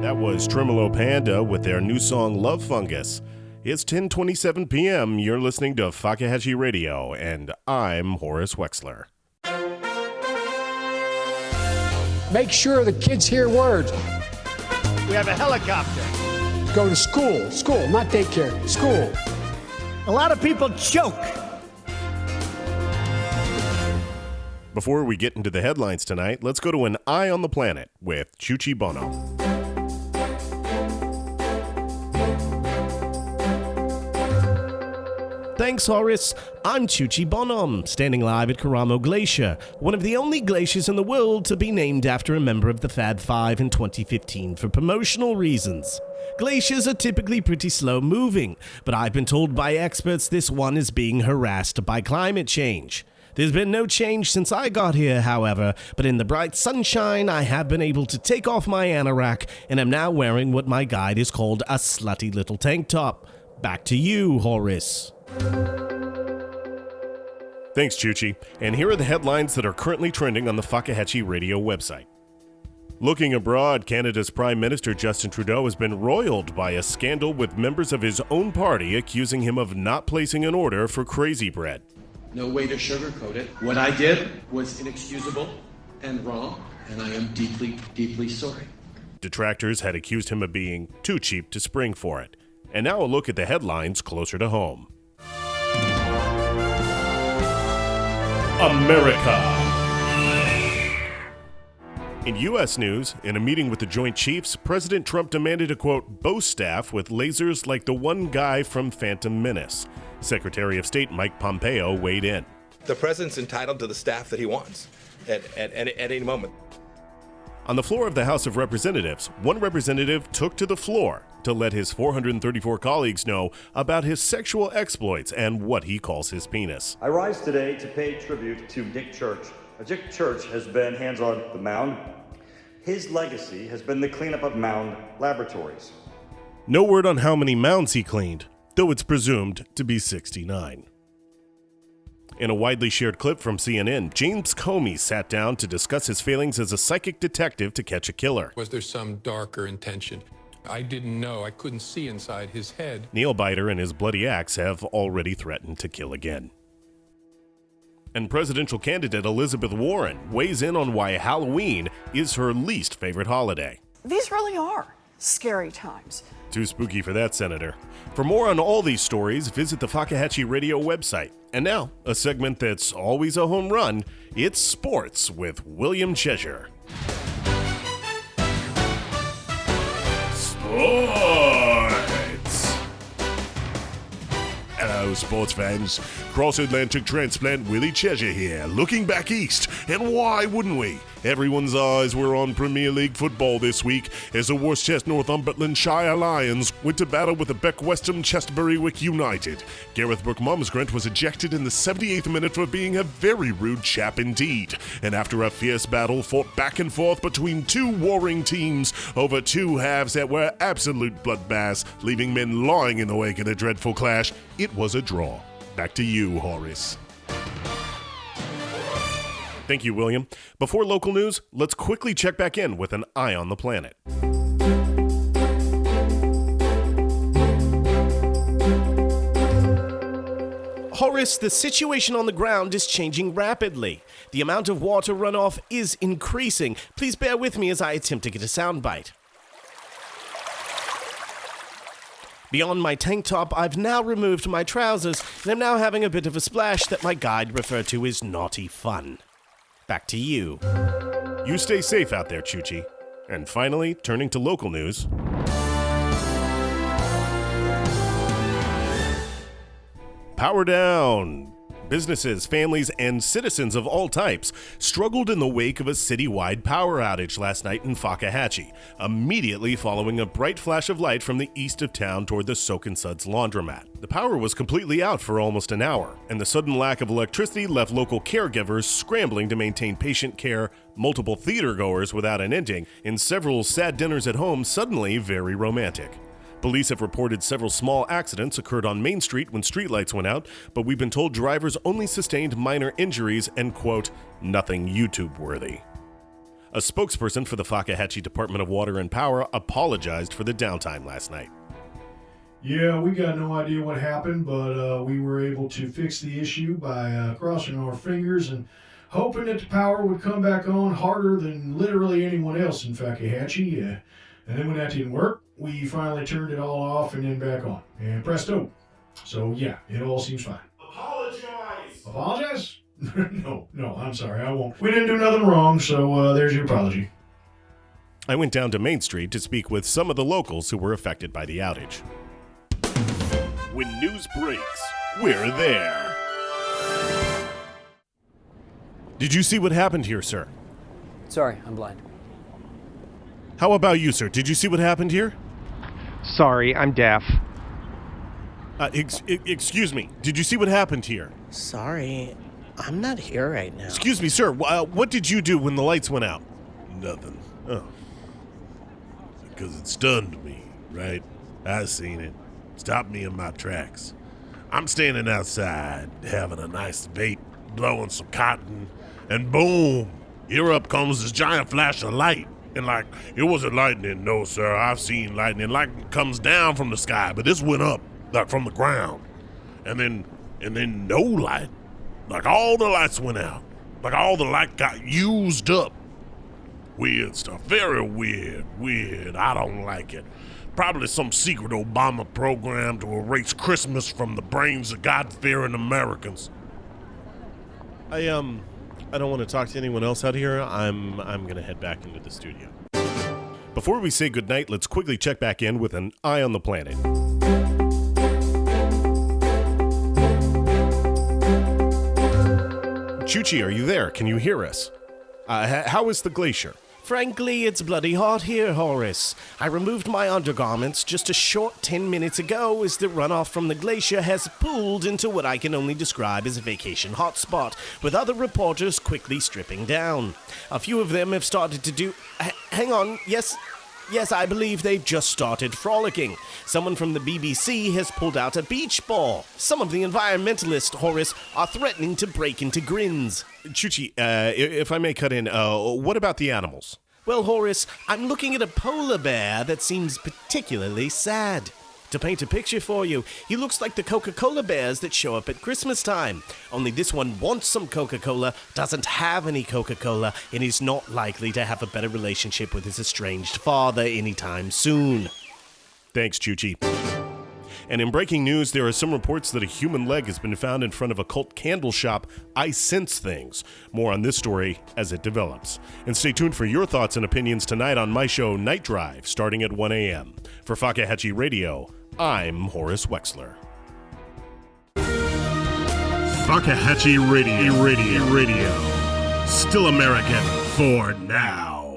That was Tremolo Panda with their new song Love Fungus. It's 10:27 p.m. You're listening to Fakahatchee Radio, and I'm Horace Wexler. Make sure the kids hear words. We have a helicopter. Go to school, not daycare, school. A lot of people choke. Before we get into the headlines tonight, let's go to an eye on the planet with Chuchi Bonhomme. Thanks, Horace. I'm Chuchi Bonhomme, standing live at Karamo Glacier, one of the only glaciers in the world to be named after a member of the Fab Five in 2015 for promotional reasons. Glaciers are typically pretty slow moving, but I've been told by experts this one is being harassed by climate change. There's been no change since I got here, however, but in the bright sunshine, I have been able to take off my anorak and am now wearing what my guide has called a slutty little tank top. Back to you, Horace. Thanks, Chuchi. And here are the headlines that are currently trending on the Fakahatchee Radio website. Looking abroad, Canada's Prime Minister Justin Trudeau has been roiled by a scandal with members of his own party accusing him of not placing an order for crazy bread. No way to sugarcoat it. What I did was inexcusable and wrong, and I am deeply, deeply sorry. Detractors had accused him of being too cheap to spring for it. And now a look at the headlines closer to home. America. In U.S. news, in a meeting with the Joint Chiefs, President Trump demanded a, quote, bow staff with lasers like the one guy from Phantom Menace. Secretary of State Mike Pompeo weighed in. The president's entitled to the staff that he wants at any moment. On the floor of the House of Representatives, one representative took to the floor to let his 434 colleagues know about his sexual exploits and what he calls his penis. I rise today to pay tribute to Dick Church. Dick Church has been hands on the mound. His legacy has been the cleanup of mound laboratories. No word on how many mounds he cleaned, though it's presumed to be 69. In a widely shared clip from CNN, James Comey sat down to discuss his failings as a psychic detective to catch a killer. Was there some darker intention? I didn't know. I couldn't see inside his head. Nail biter and his bloody axe have already threatened to kill again. And presidential candidate Elizabeth Warren weighs in on why Halloween is her least favorite holiday. These really are scary times. Too spooky for that, Senator. For more on all these stories, visit the Fakahatchee Radio website. And now, a segment that's always a home run, it's Sports with William Cheshire. Sports! Hello, sports fans. Cross-Atlantic transplant Willie Cheshire here, looking back east. And why wouldn't we? Everyone's eyes were on Premier League football this week as the Worcester Northumberlandshire Lions went to battle with the Beck Westham Chesterbury-Wick United. Gareth Brooke-Mumsgrant was ejected in the 78th minute for being a very rude chap indeed. And after a fierce battle fought back and forth between two warring teams over two halves that were absolute bloodbaths, leaving men lying in the wake of the dreadful clash, it was a draw. Back to you, Horace. Thank you, William. Before local news, let's quickly check back in with an eye on the planet. Horace, the situation on the ground is changing rapidly. The amount of water runoff is increasing. Please bear with me as I attempt to get a soundbite. Beyond my tank top, I've now removed my trousers, and I'm now having a bit of a splash that my guide referred to as naughty fun. Back to you. You stay safe out there, Chuchi. And finally, turning to local news. Power down! Businesses, families, and citizens of all types struggled in the wake of a citywide power outage last night in Fakahatchee, immediately following a bright flash of light from the east of town toward the Soak and Suds laundromat. The power was completely out for almost an hour, and the sudden lack of electricity left local caregivers scrambling to maintain patient care, multiple theatergoers without an ending, and several sad dinners at home suddenly very romantic. Police have reported several small accidents occurred on Main Street when streetlights went out, but we've been told drivers only sustained minor injuries and, quote, nothing YouTube-worthy. A spokesperson for the Fakahatchee Department of Water and Power apologized for the downtime last night. Yeah, we got no idea what happened, but we were able to fix the issue by crossing our fingers and hoping that the power would come back on harder than literally anyone else in Fakahatchee. And then when that didn't work, we finally turned it all off and then back on. And presto. So yeah, it all seems fine. Apologize! Apologize? No, I'm sorry, I won't. We didn't do nothing wrong, so there's your apology. I went down to Main Street to speak with some of the locals who were affected by the outage. When news breaks, we're there. Did you see what happened here, sir? Sorry, I'm blind. How about you, sir? Did you see what happened here? Sorry, I'm deaf. Excuse me. Did you see what happened here? Sorry, I'm not here right now. Excuse me, sir. What did you do when the lights went out? Nothing. Oh. Because it stunned me, right? I seen it. Stopped me in my tracks. I'm standing outside, having a nice vape, blowing some cotton, and boom! Here up comes this giant flash of light. And like, it wasn't lightning, no, sir. I've seen lightning. Lightning comes down from the sky, but this went up, like from the ground. And then no light. Like all the lights went out. Like all the light got used up. Weird stuff. Very weird. I don't like it. Probably some secret Obama program to erase Christmas from the brains of God-fearing Americans. I don't want to talk to anyone else out here. I'm going to head back into the studio. Before we say goodnight, let's quickly check back in with an eye on the planet. Chuchi, are you there? Can you hear us? How is the glacier? Frankly, it's bloody hot here, Horace. I removed my undergarments just a short 10 minutes ago as the runoff from the glacier has pooled into what I can only describe as a vacation hotspot, with other reporters quickly stripping down. A few of them have started to do... Hang on, yes, I believe they've just started frolicking. Someone from the BBC has pulled out a beach ball. Some of the environmentalists, Horace, are threatening to break into grins. Chuchi, if I may cut in, what about the animals? Well, Horace, I'm looking at a polar bear that seems particularly sad. To paint a picture for you, he looks like the Coca-Cola bears that show up at Christmas time. Only this one wants some Coca-Cola, doesn't have any Coca-Cola, and is not likely to have a better relationship with his estranged father anytime soon. Thanks, Chuchi. And in breaking news, there are some reports that a human leg has been found in front of a cult candle shop, I Sense Things. More on this story as it develops. And stay tuned for your thoughts and opinions tonight on my show, Nightdrive, starting at 1 a.m. For Fakahatchee Radio, I'm Horace Wexler. Fakahatchee Radio. Still American for now.